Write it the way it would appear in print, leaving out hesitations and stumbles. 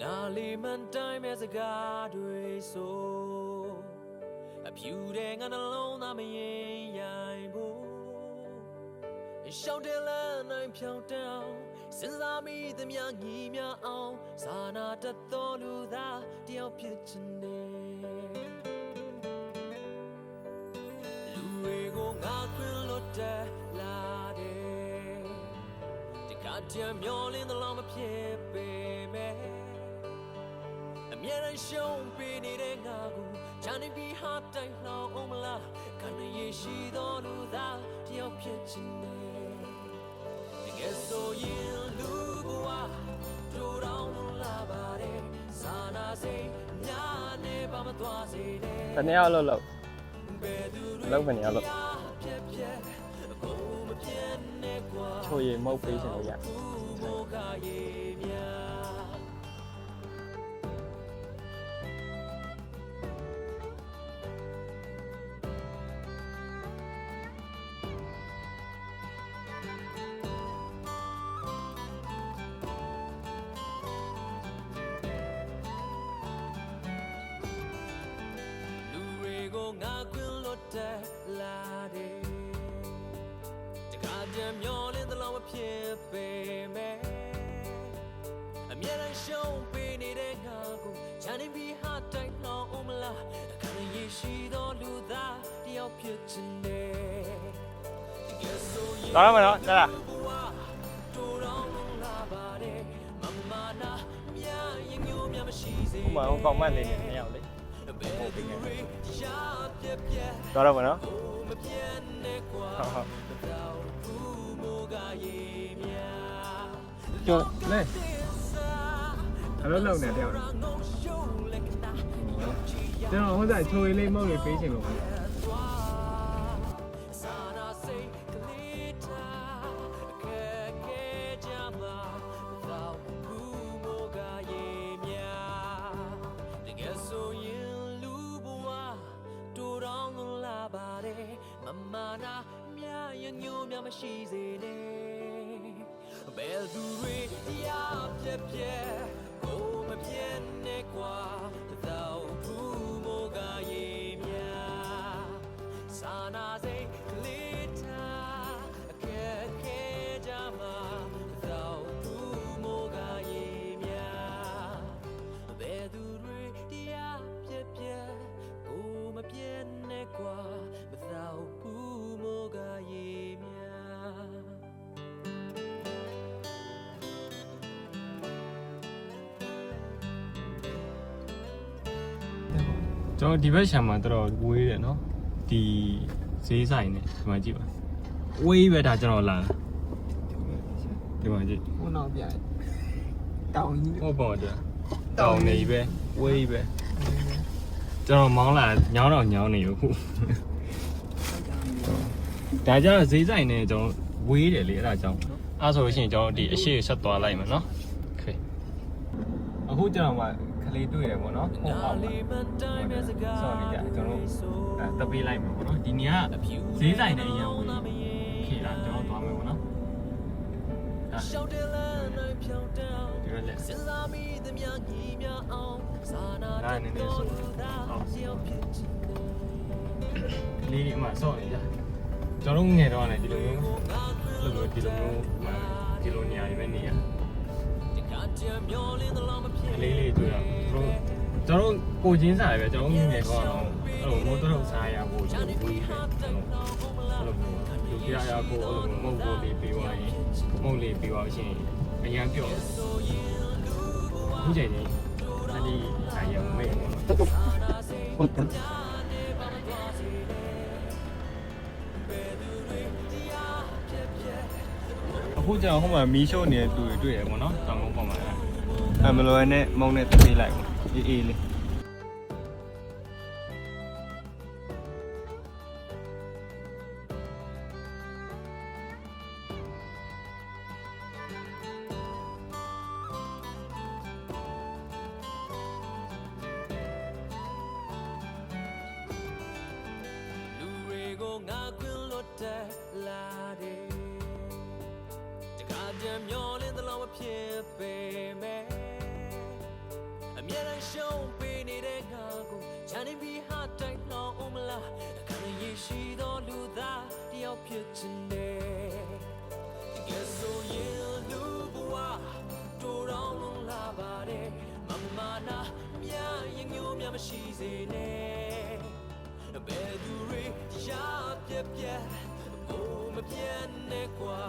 ငါလေးမှန်တိုင်းမဲ့စကားတွေဆိုအဖြူတဲ့ငါနှလုံးသားမရင်ရိုင်ဖို့ရှောင်းတယ်လမ်းနိုင်ဖြောင်းတောင်းစဉ်းစားမိသမျှညီမြအောင်စာနာတတ်သောလူသားတယောက်ဖြစ်ချင်တယ်လူတွေကိုငါခွင့်လွတ်တယ်လာတယ်ဒီကတည်းမျောလင်းသလားမဖြစ်ပေမဲ့အမြဲတမ်းရှုံးပေးနေတဲ့ငါကိုချမ်းနေပြီးဟာတိုင်လှောင်အောင်မလားခဏရေးရှိသောလူသားတယောက်ဖြစ်ချင်တယ်တကယ်ဆိုရင်လူဘဝတို့တော်လာပါတယ်စာနာစိတ်များနေပါမသွားစေနဲ့ တနေ့အောင်လို့လောက်မနေအောင်လို့ချိုရည်မုတ်ပေးရှင်လို့ရငါခွင့်လွတ်တယ်လာတယ်တခါတည်းမျောလင်းသလားမဖြစ်ပေမဲ့အမြဲတမ်းရှုံးပေးနေတဲ့ငါကိုချမ်းနေပြီးဟာတိုင်လှောင်အောင်မလားအခါရေးရှိသောလူသားတယောက်ဖြစ်ချင်တယ်တကယ်ဆိုရင် တော်ရမနော်လာတို့တော်လာပါတယ်မမနာမြရင်ညို့မြမရှိစေ ဥမာကောင်းမှတ်နေနေရောက်လေဟုတ်ပြီငယ်တော်ရမနော်ဟုတ်ကျော်လေအလုံးလုံးနေတယောက်ကျွန်တော်ဟိုစားချိုရည်လေးမုတ်လေးပေးချင်လို့ပါမမနာမြရင်ညို့မြမရှိစေနဲ့ဘယ်သူတွေရပြက်ပြက်ကိုမပြည့်နဲ့ကွာတောက်ဘူးမိုးကရေမြစာနာစိတ်ကလေးထားအခက်ခဲကြမှာတောက်ဘူးမိုးကရေမြဘယ်သူတွေရပြက်ပြက်ကိုမပြည့်နဲ့ကွာကျွန်တော်ဒီဘက်ရှမ်းမှာတော်ဝေးတယ်နော်ဒီဈေးဆိုင်နဲ့ဒီမှာကြည့်ပါဝေးပဲဒါကျွန်တော်လာဒီမှာကြည့်ဟိုနောက်ပြတောင်းကြီးဟုတ်ပါတော့တောင်းနေပဲဝေးပဲကျွန်တော်မောင်းလာညောင်းတော့ညောင်းနေရခုဒါကြတော့ဈေးဆိုင်နဲ့ကျွန်တော်ဝေးတယ်လေအဲ့ဒါကြောင့်အဲ့ဆိုလို့ရှိရင်ကျွန်တော်ဒီအရှိဆက်သွားလိုက်မယ်နော်โอเคအခုကျွန်တော်ကကလေးတွေ့တယ်ပေါ့နော်ဟုတ်ပါဘူးဆော်နေကြကျွန်တော်တပေးလိုက်မယ်ပေါ့နော်ဒီနေ့ကဈေးဆိုင်နဲ့အရင်ဝေးခေလာကျွန်တော်သွားမယ်ပေါ့နော်ရှောက်တယ်လမ်းနိုင်ဖြောင်းတောင်းဒီလိုစဉ်းစားမိသမျှညီမြအောင်စာနာတဲ့တော်လူသားတယောက်ဖြစ်ချင်တယ်ကလေးအမဆော်နေကြကျွန်တော်ငယ်တော့လည်းဒီလိုမျိုးဒီလိုနေရာတွေပဲနေရလေးတွေ့ရကျွန်တော်ကိုချင်းစားရပဲကျွန်တော်ငယ်တော့အဲ့လိုမိုးတော့စားရဖို့ကျွန်တော်ပြီးတယ်အဲ့လိုလူပြရဖို့အဲ့လိုမုတ်ကိုလေးပြီးသွားရင်မုတ်လေးပြီးသွားရှင်အရန်ပြော့ခုချိန်ကြီးအဲ့ဒီဆိုင်ရုံမေးဟုတ်တယ်အခုကျွန်တော်ဟိုမှာမီးရှို့နေတဲ့သူတွေတွေ့ရပေါ့နော်တောင်ကုန်းပေါ်မှာအမလွယ်နဲ့မုံနဲ့ပေးလိုက်ပေါ့အေးလေးလူတွေကိုငါခွင့်လွတ်တယ်လာတယ်မျောလင်းသလားမဖြစ်ပေမဲ့ နေပြီးဟာတိုင်းနှောင်းအောင်မလားခဏရရှိသောလူသားတယောက်ဖြစ်ချင်တယ်ကဲဆိုရင်လူဘဝတိုးတောင်းလုံးလာပါတယ်မမနာမြရင်ညိုမြမရှိစေနဲ့ဘယ်သူတွေရပြက်ပြက်ကိုမပြတ်နဲ့ကွာ